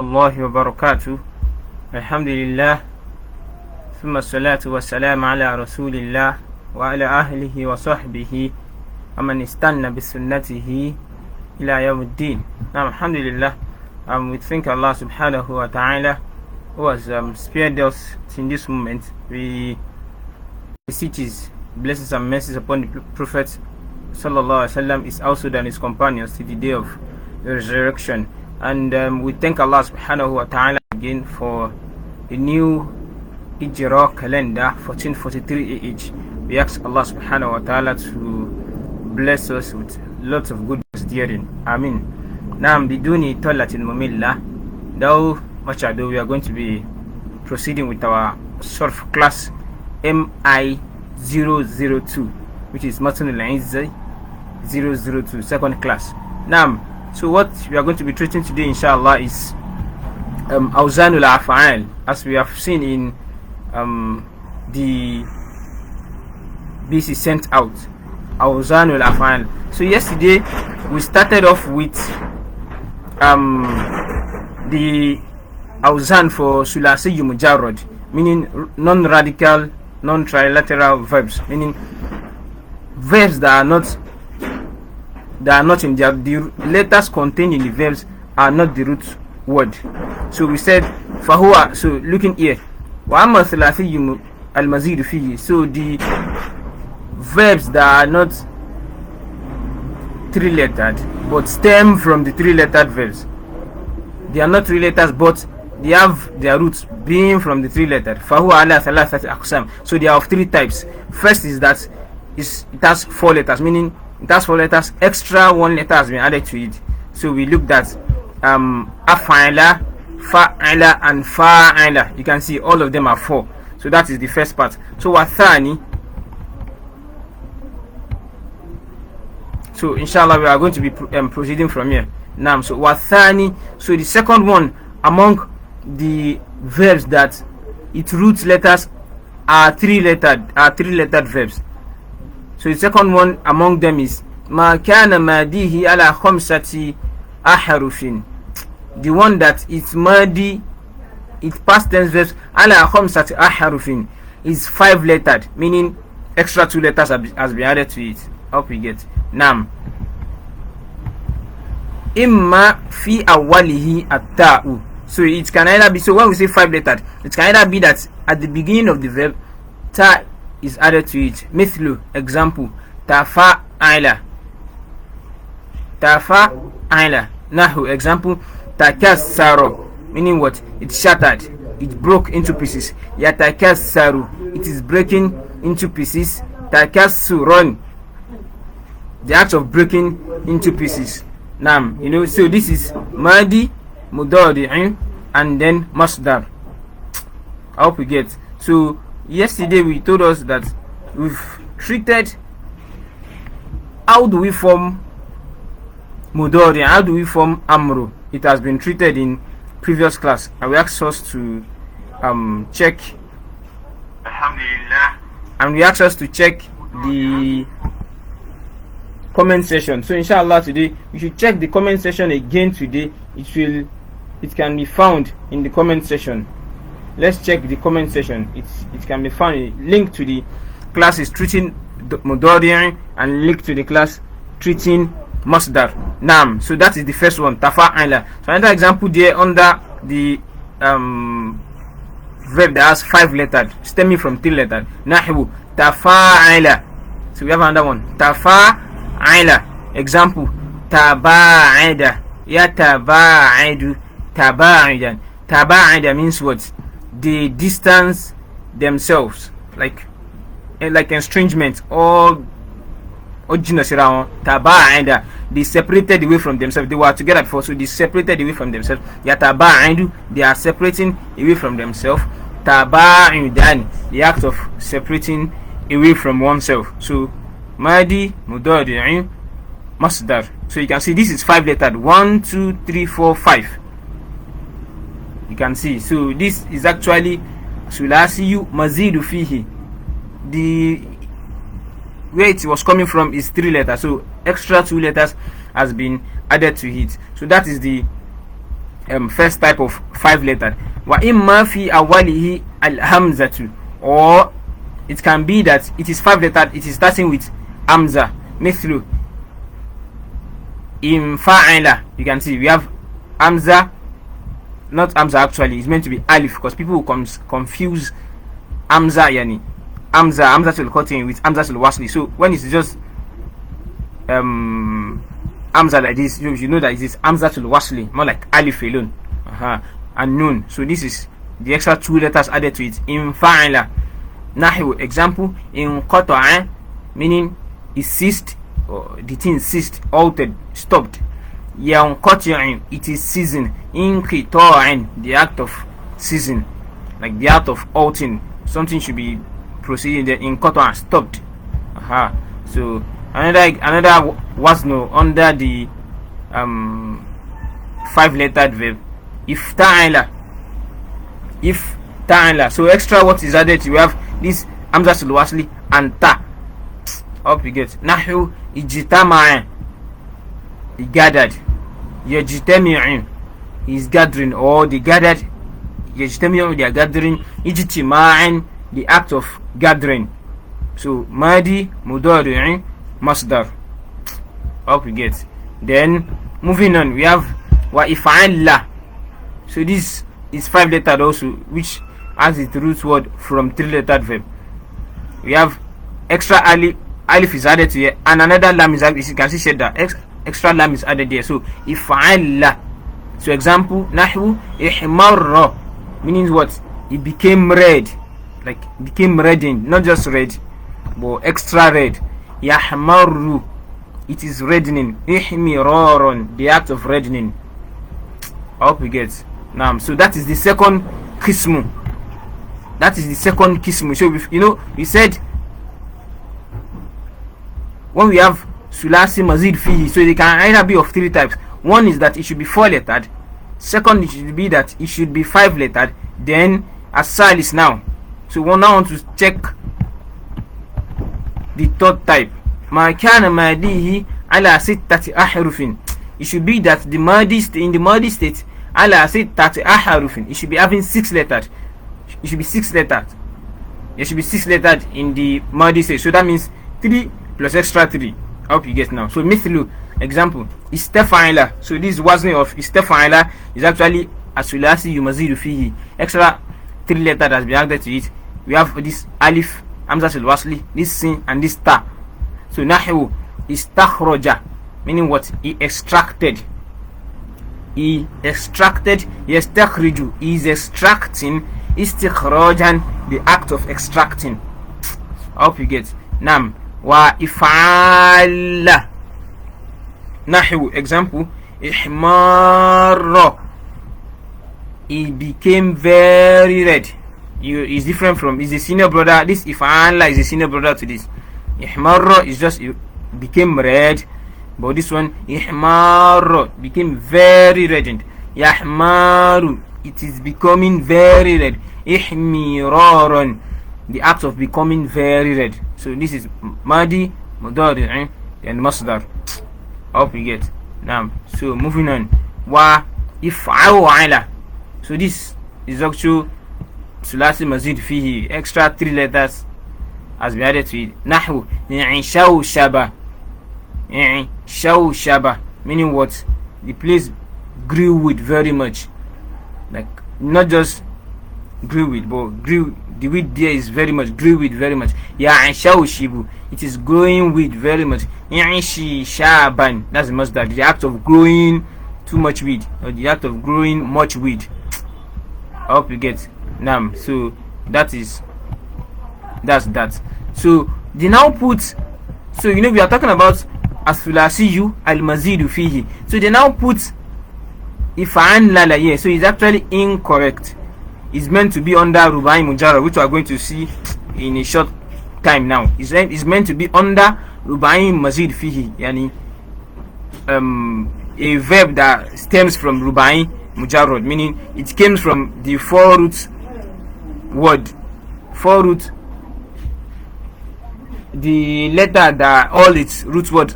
الله وبركاته. الحمد لله ثم الصلاة والسلام على رسول الله وعلى أهله وصحبه ومن استنى بسنته إلى يوم الدين. Now, alhamdulillah, we thank Allah subhanahu wa ta'ala who has spared us in this moment. We beseech His blessings and mercies upon the Prophet sallallahu alaihi wasallam, his household and his companions to the day of the resurrection. And we thank Allah subhanahu wa ta'ala again for the new Hijrah calendar 1443 AH. We ask Allah subhanahu wa ta'ala to bless us with lots of goodness therein. Ameen. Now, biduni talatin mumillah, though much ado, we are going to be proceeding with our Sarf class MI002, which is Matn al-Izzi 002, second class. Now, so what we are going to be treating today, inshallah, is Awzanul Af'al, as we have seen in the BC sent out. Awzanul Af'al. So yesterday we started off with the Awzan for Sulasi Mujarrad, meaning non-radical, non-trilateral verbs, meaning verbs that are not in the letters contained in the verbs are not the root word. So we said fahuwa. So looking here, wa amma thalathiyyu al-mazid fihi. So the verbs that are not three-lettered but stem from the three-lettered verbs, they are not three letters but they have their roots being from the three-lettered. Fahuwa ala thalathati aqsam. So they are of three types. First is that it has four letters, meaning it has four letters, extra one letter has been added to it. So we looked at af'ala, fa'ala and fa'ala. You can see all of them are four. So that is the first part. So wathani. So inshallah we are going to be proceeding from here. Now, so wathani. So the second one among the verbs that its root letters are three-lettered verbs. So the second one among them is ma kana madihi ala khamsati ahrufin. The one that its madi, its past tense verbs ala khamsati ahrufin is five-lettered, meaning extra two letters has been added to it. Hope we get. Nam. Imma fi awwalihi at-ta'u. So it can either be, so when we say five-lettered, it can either be that at the beginning of the verb ta is added to it. Mithlu, example, tafa'ala. Nahu, example, takassaro, meaning what? It shattered, it broke into pieces. Yatakassaru, it is breaking into pieces. Takassuron, the act of breaking into pieces. Nam, so this is madi, mudadi'in, and then masdar. I hope we get. So yesterday we told us that we've treated how do we form mudari, how do we form amru. It has been treated in previous class, and we asked us to check, alhamdulillah, and we asked us to check the comment section. So inshallah today we should check the comment section again today. It can be found in the comment section. Let's check the comment section. It can be found. Link to the classes treating mudari and link to the class treating masdar. Nam. So that is the first one. Tafa'ala. So another example there under the verb that has five-lettered, stemming from three-lettered. Nahwu tafa'ala. So we have another one. Tafa'ala. Example, taba'ada. Yataba'adu. Taba'idan. Taba'ada means what? They distance themselves, like estrangement or taba'ada. They separated away from themselves. They were together before, so they separated away from themselves. Yataba'adu, they are separating away from themselves. Taba'idan, the act of separating away from oneself. So madi, mudadi'in, masdar. So you can see this is five-lettered. 1, 2, 3, 4, 5. You can see. So this is actually sulasiyu mazidu fihi. The where it was coming from is three letters, so extra two letters has been added to it. So that is the first type of 5 letter. Wa imma fi awalihi al-hamzatu, or it can be that it is 5 letter, it is starting with hamza. Mithlu in fa'ala, you can see we have hamza, not hamza actually, it's meant to be alif, because people will confuse hamza yani hamza tul qat'i with hamza tul wasli. So when it's just hamza like this, you know that it is hamza tul wasli, more like alif alone, and nun. So this is the extra 2 letters added to it. In fa'ala, nahu, example, in qata'a, meaning it ceased, or the thing ceased, altered, stopped. Yanqati'in, it is season. Inqita'in, the act of season, like the act of halting, something should be proceeding there. Inqata'a, stopped. So another wasno under the 5-lettered verb, if ta'ala. So extra what is added, you have this hamza tul wasli and ta. Hope you get. Nahu ijtama'a, he gathered. Yajtami'in, is gathering, or they gathered. Yajtami'u, they are gathering. Ijtima'in, the act of gathering. So madi mudari'in masdar. Hope you get. Then moving on, we have wa if'ala. So this is 5-lettered also, which has its root word from 3-lettered verb. We have extra alif is added to it, and another lam is added. You can see shadda, extra lam is added there. So if'ala. So example, nahwu ihmarra, meaning what? It became red, like became reddened, not just red, but extra red. Yahmaru, it is reddening. Ihmiraron, the act of reddening. I hope we get. Now, so that is the second kismu. So we said when we have sulasi mazid fihi, so they can either be of 3 types. One is that it should be 4-lettered. Second, it should be that it should be 5-lettered. Then as-salis now. So we now want to check the third type. Ma kana madihi ala sittati ahrufin. It should be that the madi in the madi state ala sittati ahrufin, it should be having 6 letters. It should be 6 letters. It should be 6 lettered in the madi state. So that means 3 plus extra 3. I hope you get now. So mithlu, example, istafa'ila. So this wazni of istafa'ila is actually asulasi yumazidu fihi. Extra 3 letters has been added to it. We have this alif, hamza tul wasli, this sin, and this ta. So nahwu istakhraja, meaning what? He extracted. Yastakhriju, he is extracting. Istikhrajan, the act of extracting. I hope you get. Nam wa if'ala. Nahwu, example, ihmarra, he became very red. Is different from, is a senior brother. This if'ala is a senior brother to this. Ihmarra is just, it became red, but this one ihmarra became very reddened. Yahmaru, it is becoming very red. Ihmiraran, the act of becoming very red. So this is madi, mudari', and masdar. I hope you get. Now, so moving on. Wa if'ala. So this is actually sulasi mazid fihi, extra 3 letters has been added to it. Nahwu shawshaba. Shawshaba, meaning what? The place grew with very much. Like not just grew with, but grew, the wheat there is very much, grew with very much. Shawshibu, it is growing with very much. Shaban, that's the masdar, the act of growing too much wheat, or the act of growing much wheat. I hope you get. Now, so that's that. So they now put, so we are talking about as-sulasiyu al-mazidu fihi. So they now put if'an lala here. So it's actually incorrect. It's meant to be under rubai mujarrad, which we are going to see in a short time now. It's meant to be under rubai mazid fihi, yani a verb that stems from rubai mujarrad, meaning it came from the 4 root word, 4 root, the letter that all its root word,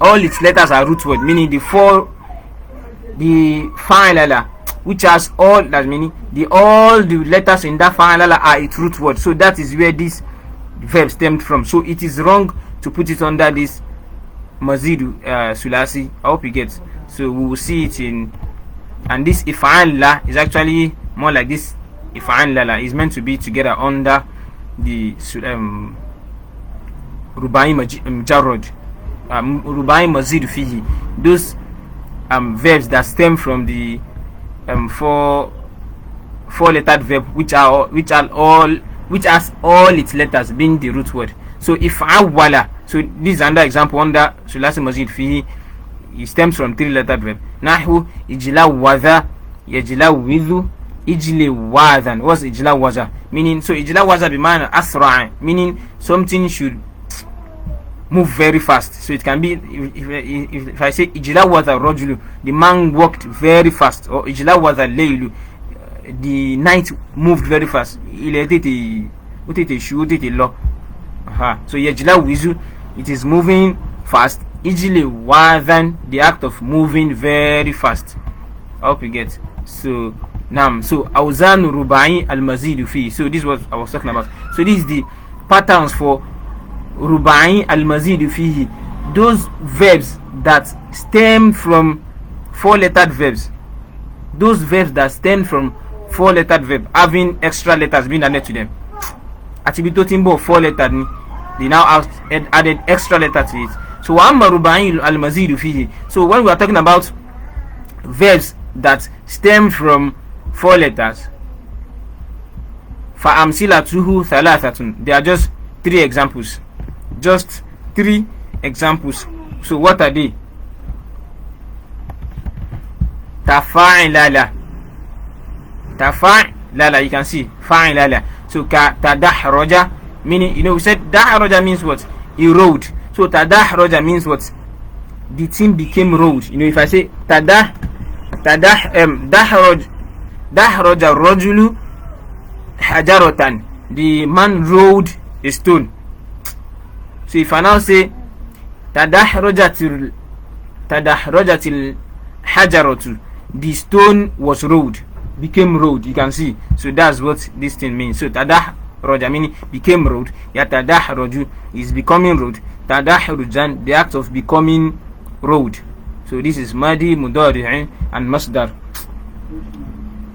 all its letters are root word, meaning the 4 the fa'ilala, which has all, that meaning all the letters in that fa'ilala are its root word. So that is where this verb stemmed from. So it is wrong to put it under this mazidu sulasi. I hope you get. So we will see it in, and this if'ala is actually more like this. If'ala is meant to be together under the rubai mujarrad, rubai mazid fihi, those verbs that stem from the four lettered verb which has all its letters being the root word. So if awwala, so this is another example under sulasi mazid fihi. It stems from 3 lettered verb. Nahu ijlawadha, yajlawidhu, ijliwadhan. What's ijlawadha meaning? So ijlawadha bimana asra', meaning something should move very fast. So it can be, if I say ijlawadha rajulu, the man walked very fast, or ijlawadha laylu, the night moved very fast. So yajlawizu, it is moving fast. Ijliwadhan, the act of moving very fast. I hope you get. So nam, so awzan rubai al mazidu fi. So this is what I was talking about. So this is the patterns for rubai al mazidu fihi, those verbs that stem from 4 lettered verbs, those verbs that stem from 4 lettered verb having extra letters being added to them. Atibito timbo 4 lettered, they now added extra letter to it. So amma rubai al mazidu fihi. So when we are talking about verbs that stem from 4 letters, fa amsilatuhu thalathatun, they are just 3 examples. Just 3 examples. So what are they? Tafa'ilala, you can see fa'ilala. So tadahraja, meaning, we said dahraja means what? He rode. So tadahraja means what? The thing became road. If I say dahraja rajulu hajaratan, the man rode a stone. So if I now say tadahrajatil hajaratu, the stone was rolled, became rolled. You can see. So that's what this thing means. So tadahraja meaning became rolled. Ya tadahraju is becoming rolled. Tadahrujan, the act of becoming rolled. So this is madi, mudari' and masdar.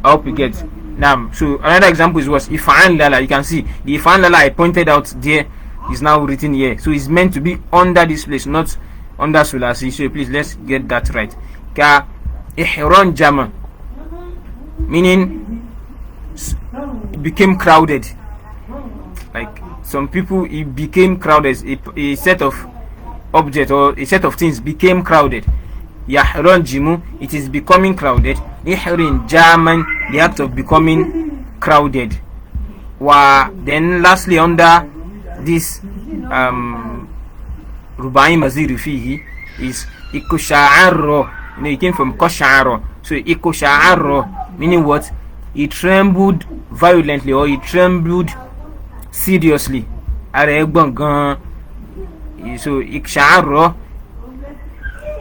I hope you get. Now, so another example is what if'an lala. You can see the if'an lala I pointed out there is now written here. So it's meant to be under this place, not under sulasi. So please, let's get that right. Ka ihron jama, meaning it became crowded. Like some people, it became crowded. A set of objects or a set of things became crowded. Yahron jimu, it is becoming crowded. Ihrin jaman, the act of becoming crowded. Wa, then lastly under this rubai maziri fihi is ikusha'arro. It came from kosha'arro. So ikusha'arro meaning what? It trembled violently, or it trembled seriously. So iksha'arro,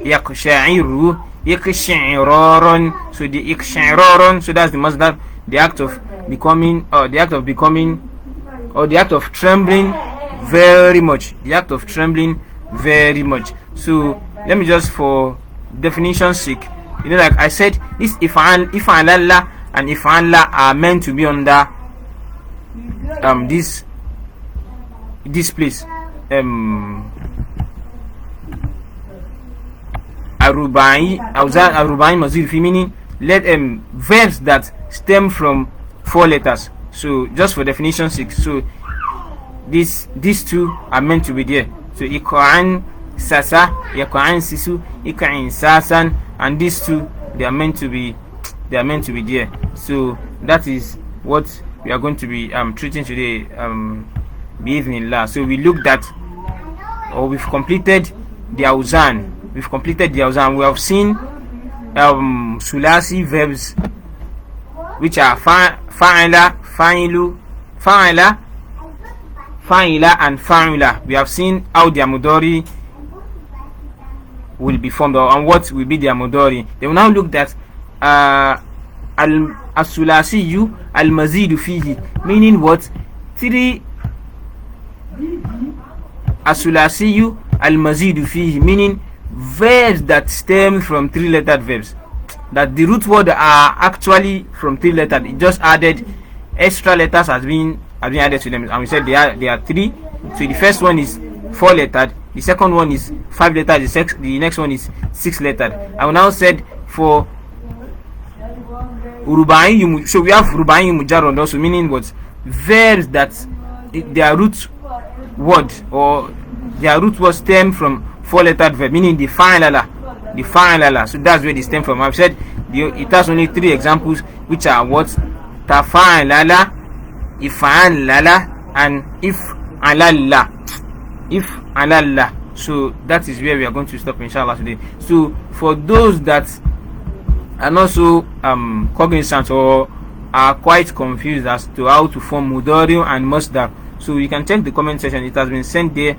yaksha'iru, iksha'iraron. So the iksha'iraron, so that's the masdar, the act of becoming, or the act of becoming, or the act of trembling very much. The act of trembling very much. So let me just, for definition's sake, like I said, this if'alalla and if'alla are meant to be under this place. Arubai mazir fi, meaning let verbs that stem from 4 letters. So just for definition's sake, so these 2 are meant to be there. So iqa'an sasa, yaqa'an sisu, iqa'in sasan, and these 2 they are meant to be there. So that is what we are going to be treating today, bi'idhnillah. So we looked at, or we've completed the awzan. We have seen sulasi verbs, which are fa'ila, fa'ilu, fa'ila, and fa'ila. We have seen how their mudari will be formed, or and what will be their mudari. They will now look at as-sulasiyu al-mazidu fihi, meaning what? 3 as-sulasiyu al-mazidu fihi, meaning verbs that stem from 3-lettered verbs, that the root word are actually from 3-lettered. It just added extra letters has been added to them, and we said they are 3. So the first one is 4-lettered, the second one is 5-lettered, the next one is 6-lettered. I will now said for rubai, so we have rubai mujarrad also, meaning what? Verbs that their root word or their root word stem from 4-lettered verb, meaning the fa'alala. So that's where they stem from. I've said it has only 3 examples, which are what? Tafa'alala, ifa'alala, and if'alalla. So that is where we are going to stop, inshallah, today. So for those that are not so cognizant or are quite confused as to how to form mudari and masdar, so you can check the comment section. It has been sent there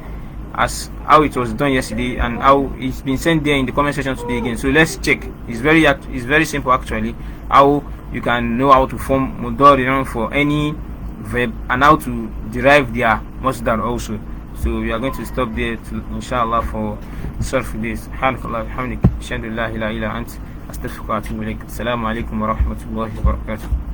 as how it was done yesterday, and how it's been sent there in the comment section today again. So let's check. It's very simple actually, how you can know how to form mudari for any verb and how to derive their masdar also. So we are going to stop there to, inshallah, for Sarf this. Subhanakallah wa bihamdik, ashhadu an la ilaha illa ant, astaghfiruka wa atubu ilaik. Assalamu alaikum wa rahmatullahi wa barakatuh.